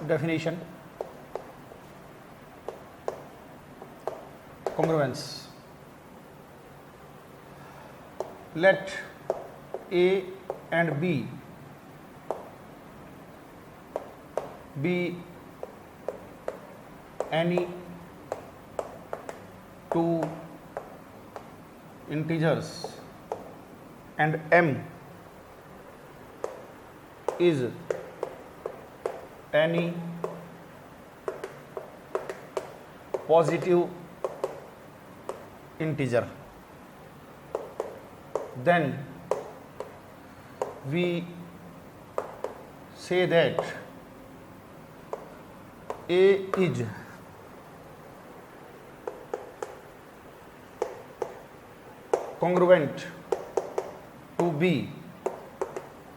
definition. Congruence. Let A and B be any two integers and M is any positive integer, then we say that A is congruent to B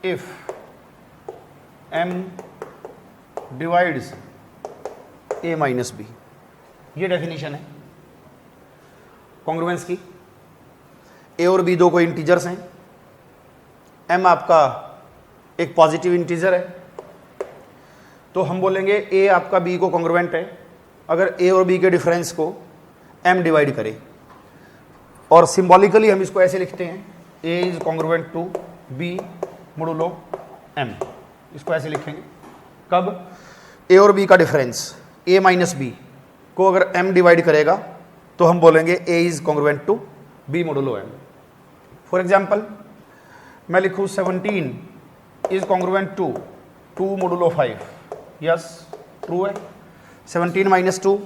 if M divides A minus B. ये definition है congruence की। ए और B दो कोई integers हैं, M आपका एक positive integer है, तो हम बोलेंगे ए आपका बी को कॉन्ग्रुएंट है अगर ए और बी के डिफरेंस को एम डिवाइड करे। और सिंबॉलिकली हम इसको ऐसे लिखते हैं, A is congruent to B modulo M. इसको ऐसे लिखेंगे, कब ए और बी का डिफरेंस ए माइनस बी को अगर एम डिवाइड करेगा तो हम बोलेंगे A is congruent to B modulo M. For example मैं लिखूँ 17 is congruent to 2 modulo 5। Yes, true है। 17 माइनस 2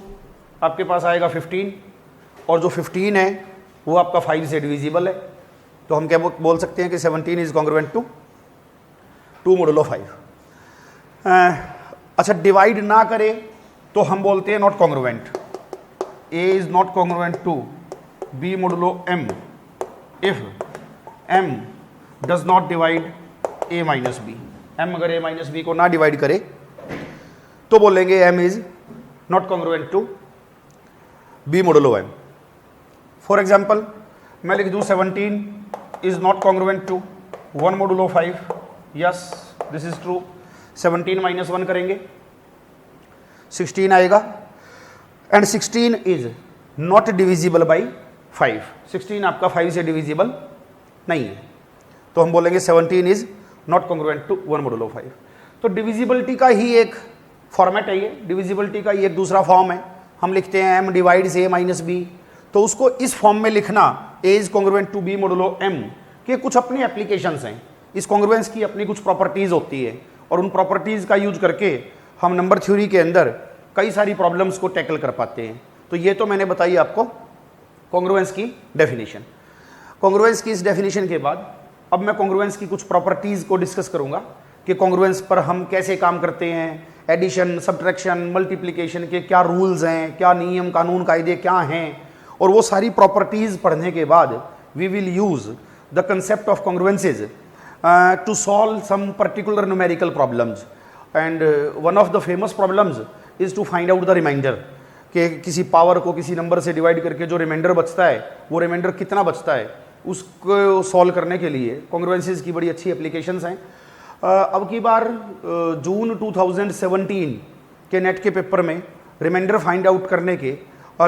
आपके पास आएगा 15, और जो 15 है वो आपका 5 से डिविजिबल है, तो हम क्या बोल सकते हैं कि 17 इज कॉन्ग्रुएंट टू 2 मोडुलो 5। अच्छा, डिवाइड ना करे तो हम बोलते हैं not congruent. A is not congruent to B modulo M if M does not divide A minus B. M अगर ए माइनस बी को ना डिवाइड करे तो बोलेंगे M is not congruent to B modulo M. For example मैं लिख दूँ 17 is not congruent to 1 modulo 5। Yes, this is true. 17 minus 1 करेंगे 16 आएगा, and 16 is not divisible by 5। 16 आपका 5 से डिविजिबल नहीं है, तो हम बोलेंगे 17 is not congruent to 1 modulo 5। तो डिविजिबिलिटी का ही एक फॉर्मेट है ये, डिविजिबिलिटी का ही एक दूसरा फॉर्म है। हम लिखते हैं M divides A minus B, तो उसको इस फॉर्म में लिखना A is congruent to B modulo M के कुछ अपनी एप्लीकेशंस हैं। इस कॉन्ग्रुएंस की अपनी कुछ प्रॉपर्टीज होती है, और उन प्रॉपर्टीज का यूज करके हम नंबर थ्योरी के अंदर कई सारी प्रॉब्लम्स को टैकल कर पाते हैं। तो ये तो मैंने बताई आपको कॉन्ग्रुएंस की डेफिनेशन। कॉन्ग्रुएंस की इस डेफिनेशन के बाद अब मैं कॉन्ग्रुएंस की कुछ प्रॉपर्टीज को डिस्कस करूंगा कि कॉन्ग्रुएंस पर हम कैसे काम करते हैं, एडिशन, सब्ट्रैक्शन, मल्टीप्लिकेशन के क्या रूल्स हैं, क्या नियम कानून कायदे क्या हैं, और वो सारी प्रॉपर्टीज पढ़ने के बाद we will use the concept of congruences to solve some particular numerical problems, and one of the famous problems is to find out the remainder, कि किसी पावर को किसी नंबर से डिवाइड करके जो रिमाइंडर बचता है वो रिमाइंडर कितना बचता है, उसको सॉल्व करने के लिए कॉन्ग्रुएंसेज की बड़ी अच्छी एप्लीकेशंस हैं। अब की बार जून 2017 के नेट के पेपर में रिमाइंडर फाइंड आउट करने के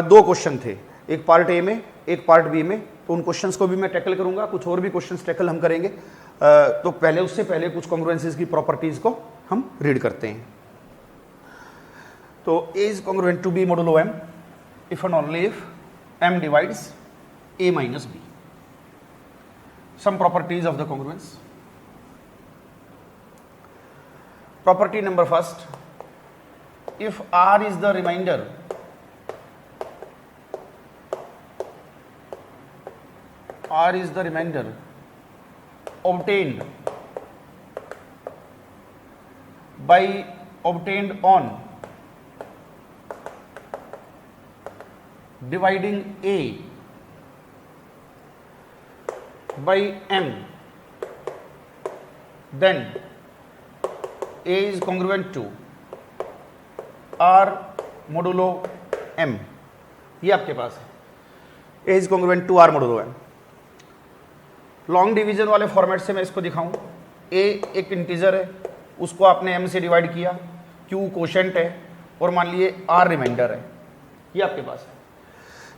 2 क्वेश्चन थे, एक पार्ट ए में एक पार्ट बी में। तो उन क्वेश्चंस को भी मैं टैकल करूंगा, कुछ और भी क्वेश्चंस टैकल हम करेंगे। तो पहले उससे पहले कुछ कॉन्ग्रुएंसेज की प्रॉपर्टीज को हम रीड करते हैं। तो A is congruent to B modulo M if and only if M divides A minus B. Some properties of the congruence. Property number first, if R is the remainder R is the remainder obtained on dividing A by M, then A is congruent to R modulo M। ये आपके पास है, A is congruent to R modulo M। Long division वाले format से मैं इसको दिखाऊं, ए एक integer है, उसको आपने m से डिवाइड किया, Q कोशेंट है और मान लिए R रिमाइंडर है, ये आपके पास है।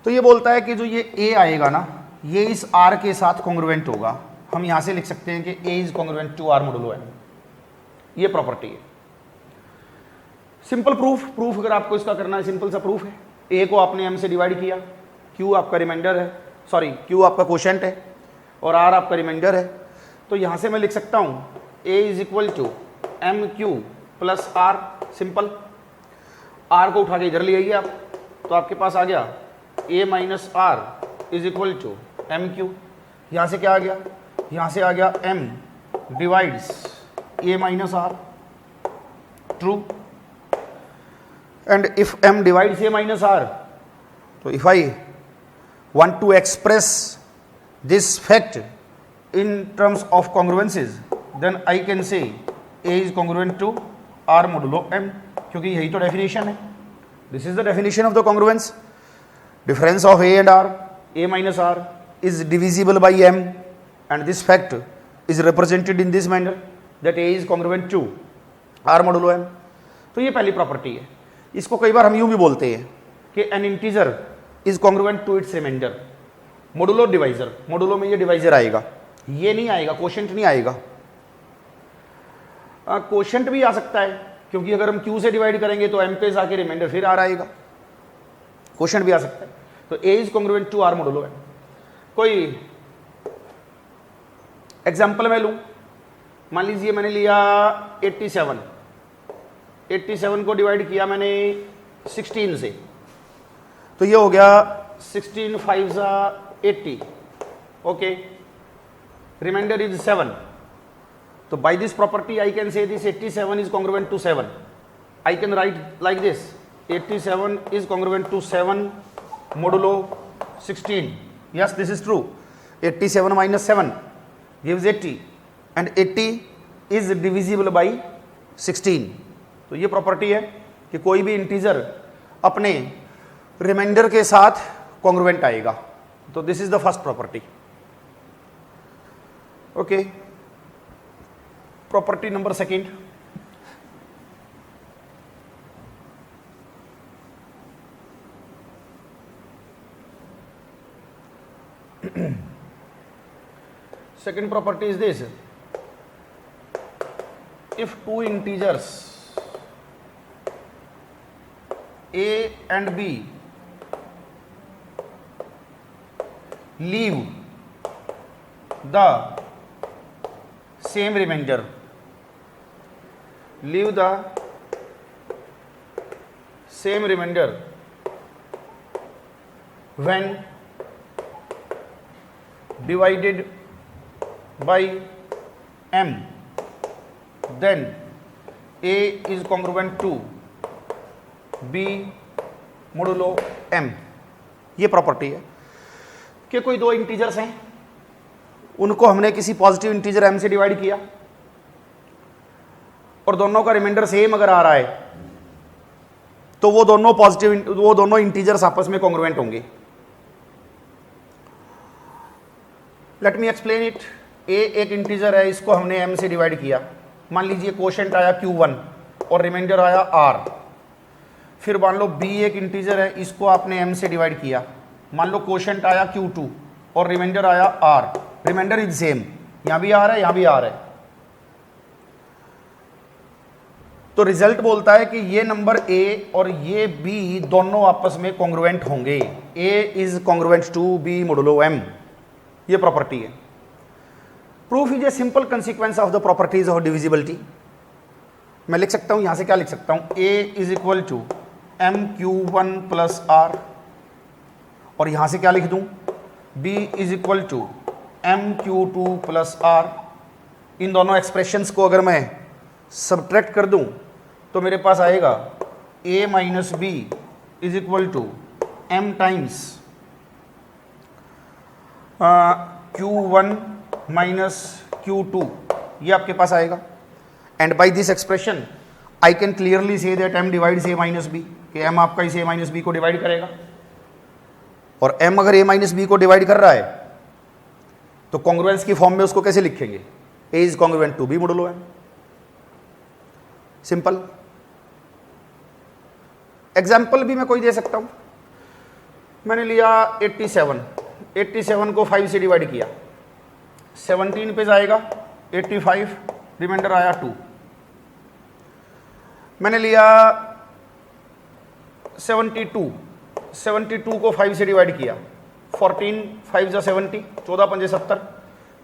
तो ये बोलता है कि जो ये A आएगा ना, ये इस R के साथ कॉन्ग्रुएंट होगा। हम यहां से लिख सकते हैं कि A is congruent to R modulo M। ये प्रॉपर्टी है। सिंपल प्रूफ अगर आपको इसका करना है, सिंपल सा प्रूफ है। A को आपने M से डिवाइड किया, Q आपका रिमाइंडर है, सॉरी Q आपका कोशेंट है और R आपका रिमाइंडर है। तो यहां से मैं लिख सकता हूं A is equal to MQ plus R। Simple, R को उठा के इधर ले आइए आप, तो आपके पास आ गया A minus R is equal to MQ। यहां से क्या आ गया, यहां से आ गया M divides A minus R, true. and if M divides A minus R, so if I want to express this fact in terms of congruences, then I can say A is congruent to R modulo M, क्योंकि यही तो definition है। This is the definition of the congruence. Difference of A and R, A minus R is divisible by M, and this fact is represented in this manner that A is congruent to R modulo M। तो ये पहली property है। इसको कई बार हम यूं भी बोलते हैं कि an integer is congruent to its remainder, modulo divisor. Modulo में ये डिवाइजर आएगा, ये नहीं आएगा, कोशेंट नहीं आएगा। कोशेंट भी आ सकता है, क्योंकि अगर हम Q से डिवाइड करेंगे तो M पे जाके रिमाइंडर फिर R आएगा। कोशेंट भी आ सकता है। तो A is congruent to R modulo M। कोई एग्जाम्पल मैं लूं, मान लीजिए मैंने लिया 87 को डिवाइड किया मैंने 16 से, तो ये हो गया 16 5 सा 80, ओके, रिमाइंडर इज 7। तो by this property I can say this 87 is congruent to 7। I can write like this 87 is congruent to 7 modulo 16। Yes, this is true. 87 minus 7 gives 80 and 80 is divisible by 16। तो ये property है कि कोई भी integer अपने reminder के साथ congruent आएगा। तो this is the first property. Okay, property number second, second property is this: if two integers A and B leave the same remainder, when divided by M, then A is congruent to B modulo M। ये property है कि कोई दो integers हैं, उनको हमने किसी positive integer M से डिवाइड किया और दोनों का रिमाइंडर सेम अगर आ रहा है तो वो दोनों इंटीजर्स आपस में कॉन्ग्रुएंट होंगे। Let me explain it. A एक इंटीजर है, इसको हमने M से डिवाइड किया। मान लीजिए कोशेंट आया Q1 और रिमाइंडर आया R। फिर मान लो B एक इंटीजर है, इसको आपने M से डिवाइड किया। मान लो कोशेंट आया Q2 और रिमाइंडर आया R। रिमाइंडर इज सेम, यहां भी R है, यहां भी R है। तो रिजल्ट बोलता है कि ये नंबर A और ये B दोनों आपस में कॉन्ग्रुएंट होंगे। A is congruent to B modulo M। ये प्रॉपर्टी है। Proof is a simple consequence of the properties of divisibility. मैं लिख सकता हूं, यहां से क्या लिख सकता हूं, A is equal to MQ1 plus R, और यहां से क्या लिख दूं, B is equal to MQ2 plus R। इन दोनों एक्सप्रेशंस को अगर मैं सब्ट्रैक्ट कर दूं तो मेरे पास आएगा A minus B is equal to M times Q1 minus Q2, ये आपके पास आएगा। And by this expression I can clearly say that M divides A minus B, कि M आपका इस A माइनस B को डिवाइड करेगा। और M अगर A माइनस B को डिवाइड कर रहा है तो कॉन्ग्रुएंस की फॉर्म में उसको कैसे लिखेंगे, A is congruent to B modulo M। Simple. Example भी मैं कोई दे सकता हूँ। मैंने लिया 87 को 5 से डिवाइड किया, 17 पे जाएगा 85, रिमाइंडर आया 2। मैंने लिया 72 को 5 से डिवाइड किया, 14, 5 जा 70, 14 पंजे 70,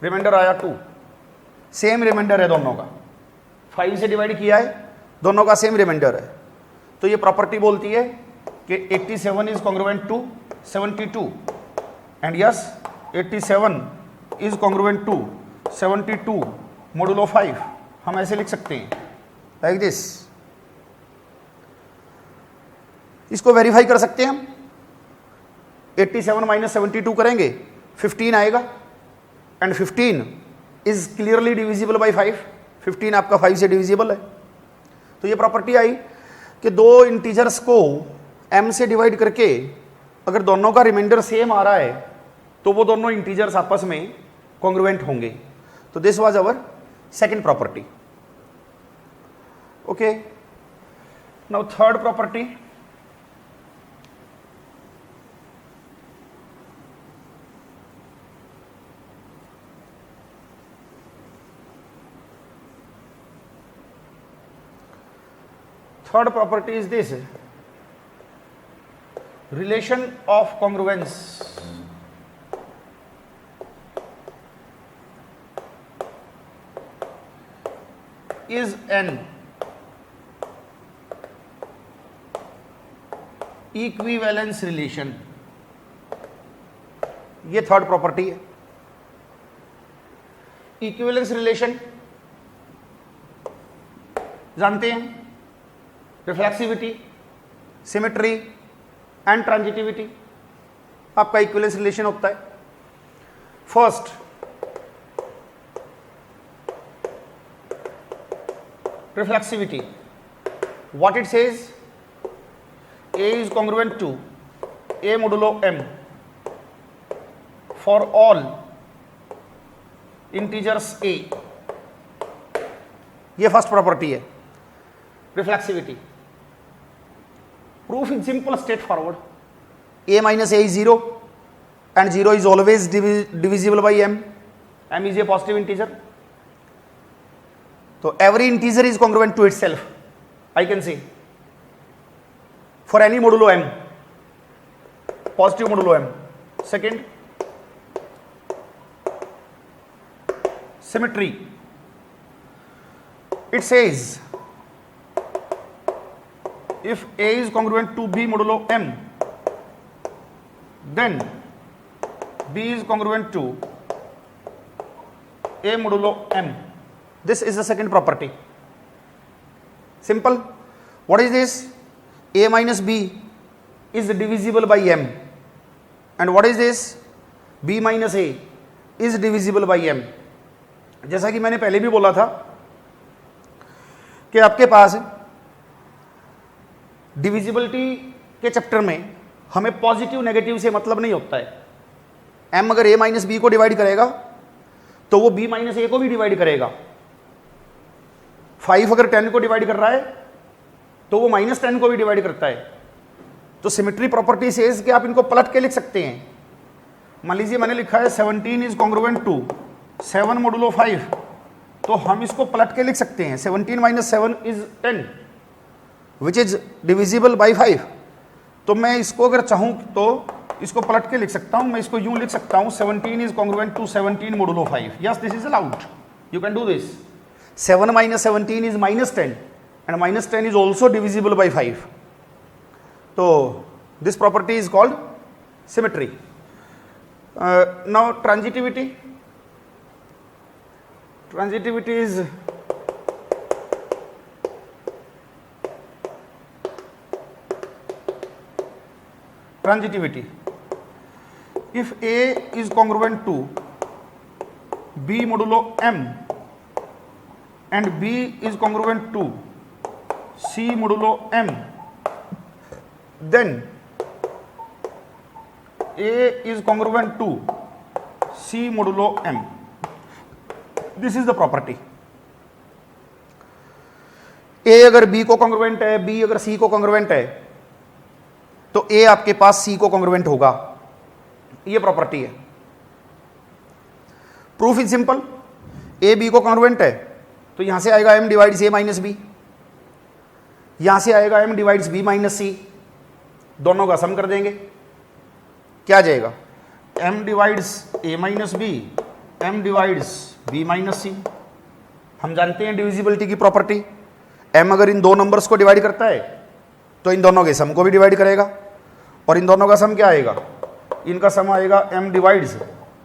रिमाइंडर आया 2। सेम रिमाइंडर है दोनों का, 5 से डिवाइड किया है, दोनों का सेम रिमाइंडर है। तो ये प्रॉपर्टी बोलती है कि 87 is congruent to 72, and yes 87 is congruent to 72 modulo 5। हम ऐसे लिख सकते हैं लाइक दिस। इसको वेरीफाई कर सकते हैं हम। 87 माइनस 72 करेंगे, 15 आएगा, and 15 is clearly divisible by 5। 15 आपका 5 से डिविजिबल है। तो ये प्रॉपर्टी आई कि दो इंटीजर्स को m से डिवाइड करके अगर दोनों का रिमाइंडर सेम आ रहा है तो वो दोनों इंटीजर्स आपस में कॉन्ग्रुएंट होंगे। तो this was our second property. Okay, now third property. Third property is this: relation of congruence is an equivalence relation। ये थर्ड प्रॉपर्टी है। इक्विवेलेंस रिलेशन जानते हैं, रिफ्लेक्सिविटी, सिमेट्री एंड ट्रांजिटिविटी आपका इक्विवेलेंस रिलेशन होता है। First, reflexivity, what it says, A is congruent to A modulo M for all integers A। ये first property है reflexivity. Proof is simple, straightforward. A minus A is 0 and 0 is always divisible by M. M is a positive integer. So every integer is congruent to itself, I can say, for any modulo M, positive modulo M. Second, symmetry. It says if A is congruent to B modulo M, then B is congruent to A modulo M. This is the second property. Simple. What is this? A minus B is divisible by M. And what is this? B minus A is divisible by M. जैसा कि मैंने पहले भी बोला था कि आपके पास divisibility के चैप्टर में हमें पॉजिटिव नेगेटिव से मतलब नहीं होता है। M अगर A माइनस बी को डिवाइड करेगा तो वो B माइनस ए को भी डिवाइड करेगा। 5 अगर 10 को डिवाइड कर रहा है तो वो माइनस 10 को भी डिवाइड करता है। तो सिमेट्री प्रॉपर्टी सेज कि आप इनको पलट के लिख सकते हैं। मान लीजिए मैंने लिखा है 17 इज कॉन्ग्रुएंट टू 7 मोडुलो 5, तो हम इसको पलट के लिख सकते हैं 17 minus 7 is 10 which is divisible by 5। तो मैं इसको अगर चाहूँ तो इसको पलट के लिख सकता हूँ। मैं इसको यूं लिख सकता हूँ 17 is congruent to 17 modulo 5। Yes, this is allowed, you can do this. 7 minus 17 is minus 10 and minus 10 is also divisible by 5. So this property is called symmetry. Now transitivity. Transitivity is if A is congruent to B modulo M and B is congruent to C modulo M, then A is congruent to C modulo M. This is the property. A अगर B को congruent है, B अगर C को congruent है, तो ए आपके पास सी को congruent होगा, ये प्रॉपर्टी है। Proof is simple, A B को कॉन्ग्रुएंट है तो यहां से आएगा M divides A minus B, यहां से आएगा M divides B minus C, दोनों का सम कर देंगे, क्या आ जाएगा M divides A minus B, M divides B minus C. हम जानते हैं डिविजिबिलिटी की प्रॉपर्टी, एम अगर इन दो नंबर्स को डिवाइड करता है तो इन दोनों के सम को भी डिवाइड करेगा, और इन दोनों का सम क्या आएगा, इनका सम आएगा M divides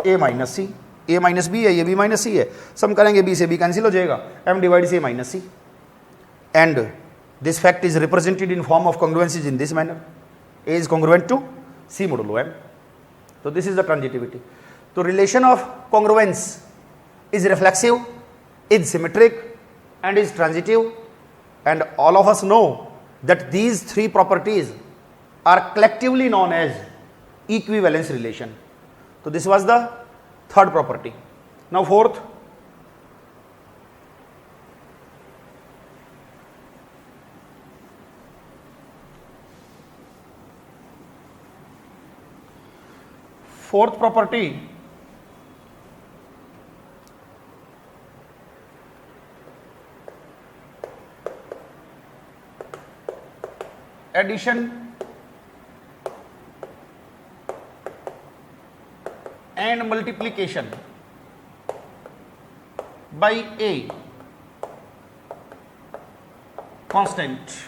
A minus C, A minus B है, ये बी माइनस सी है, सम करेंगे बी से बी कैंसिल हो जाएगा, M divides A minus C. And this fact is represented in form of congruences in this manner, A is congruent to C modulo M. तो this is the transitivity. तो relation of congruence is reflexive, is symmetric, and is transitive, and all of us know that these three properties are collectively known as equivalence relation. So this was the third property. Now fourth, property addition and multiplication by a constant,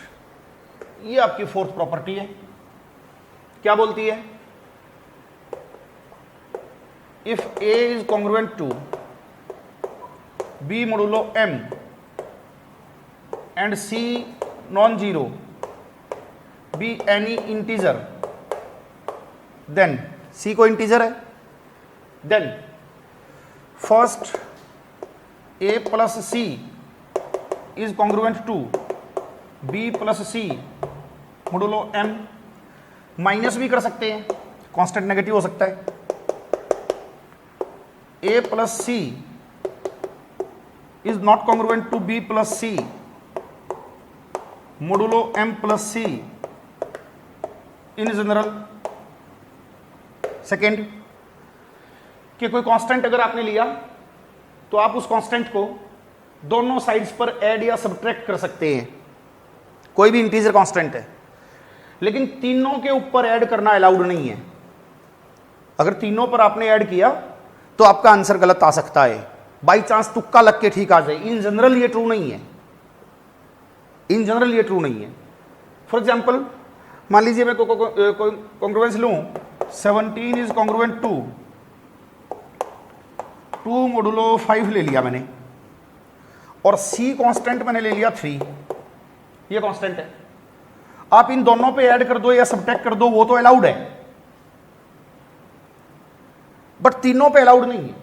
ये आपकी fourth property है। क्या बोलती है, if a is congruent to b modulo m and c non-zero be any integer, then c को integer है, then first a plus c is congruent to b plus c modulo m, minus भी कर सकते हैं, constant negative हो सकता है, a plus c is not congruent to b plus c modulo m plus c in general. Second, कि कोई constant अगर आपने लिया तो आप उस कांस्टेंट को दोनों साइड्स पर ऐड या सब्ट्रैक्ट कर सकते हैं, कोई भी इंटीजर कांस्टेंट है, लेकिन तीनों के ऊपर ऐड करना अलाउड नहीं है। अगर तीनों पर आपने ऐड किया तो आपका आंसर गलत आ सकता है, बाई चांस तुक्का लग के ठीक आ जाए। इन जनरल ये ट्रू नहीं है, इन जनरल ये ट्रू नहीं है। फॉर एग्जाम्पल मान लीजिए मैं कोई कॉन्ग्रुएंस लूं, 17 इज कॉन्ग्रुएंट टू 2 मोडुलो 5 ले लिया मैंने, और c कांस्टेंट मैंने ले लिया 3, ये कांस्टेंट है। आप इन दोनों पे ऐड कर दो या सब्ट्रैक्ट कर दो, वो तो अलाउड है, बट तीनों पे अलाउड नहीं है।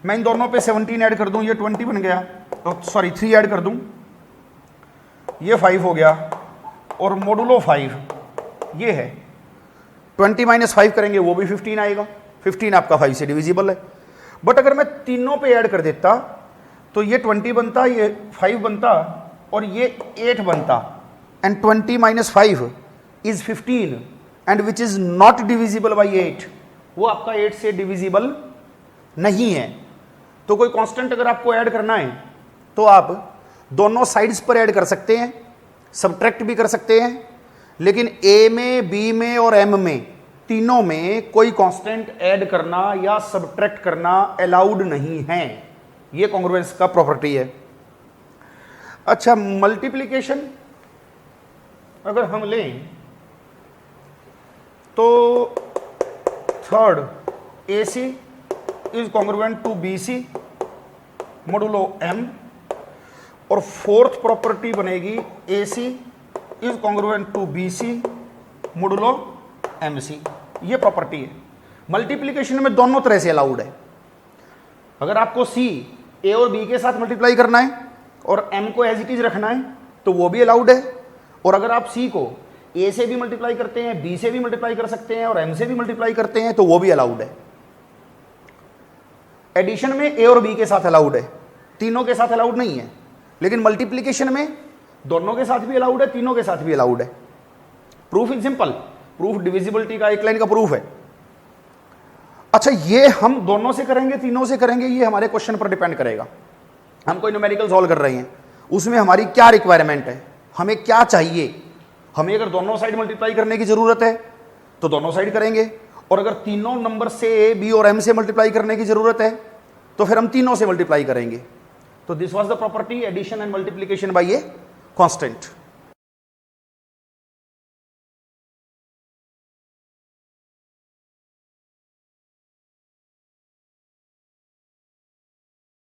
मैं इन दोनों पे 17 ऐड कर दूं, ये 20 बन गया, तो सॉरी 3 ऐड कर दूं, ये 5 हो गया, और मोडुलो 5 ये है, 20 माइनस 5 करेंगे वो भी 15 आएगा, 15 आपका 5 से डिविजिबल है। बट अगर मैं तीनों पे ऐड कर देता तो ये 20 बनता, ये 5 बनता, और ये 8 बनता, and 20 minus 5 is 15 and which is not divisible by 8, वो आपका 8 से डिविजिबल नहीं है। तो कोई कांस्टेंट अगर आपको ऐड करना है तो आप दोनों साइड्स पर ऐड कर सकते हैं, सब्ट्रैक्ट भी कर सकते हैं, लेकिन a में, b में और m में तीनों में कोई कांस्टेंट ऐड करना या सब्ट्रैक्ट करना अलाउड नहीं है। ये कॉन्ग्रुएंस का प्रॉपर्टी है। अच्छा, मल्टीप्लिकेशन अगर हम लें तो third AC is congruent to BC modulo m, और फोर्थ प्रॉपर्टी बनेगी AC is congruent to BC modulo MC। ये प्रॉपर्टी है। मल्टीप्लिकेशन में दोनों तरह से अलाउड है। अगर आपको C A और B के साथ मल्टीप्लाई करना है और M को एज इट इज रखना है तो वो भी अलाउड है, और अगर आप C को A से भी मल्टीप्लाई करते हैं, B से भी मल्टीप्लाई कर सकते हैं और M से भी मल्टीप्लाई करते हैं तो वो भी अलाउड है। एडिशन में A और B के साथ अलाउड है, तीनों के साथ अलाउड नहीं है, लेकिन मल्टीप्लिकेशन में दोनों के साथ भी अलाउड है, तीनों के साथ भी अलाउड है। Proof is simple, proof divisibility का, एक लाइन का प्रूफ है। अच्छा, ये हम दोनों से करेंगे, तीनों से करेंगे, ये हमारे क्वेश्चन पर डिपेंड करेगा। हम कोई न्यूमेरिकल सॉल्व कर रहे हैं, उसमें हमारी क्या रिक्वायरमेंट है, हमें क्या चाहिए। हमें अगर दोनों साइड मल्टीप्लाई करने की जरूरत है तो दोनों साइड करेंगे, और अगर तीनों नंबर से ए, बी और एम से मल्टीप्लाई करने की जरूरत है तो फिर हम तीनों से मल्टीप्लाई करेंगे। तो this was the property addition and multiplication by a constant.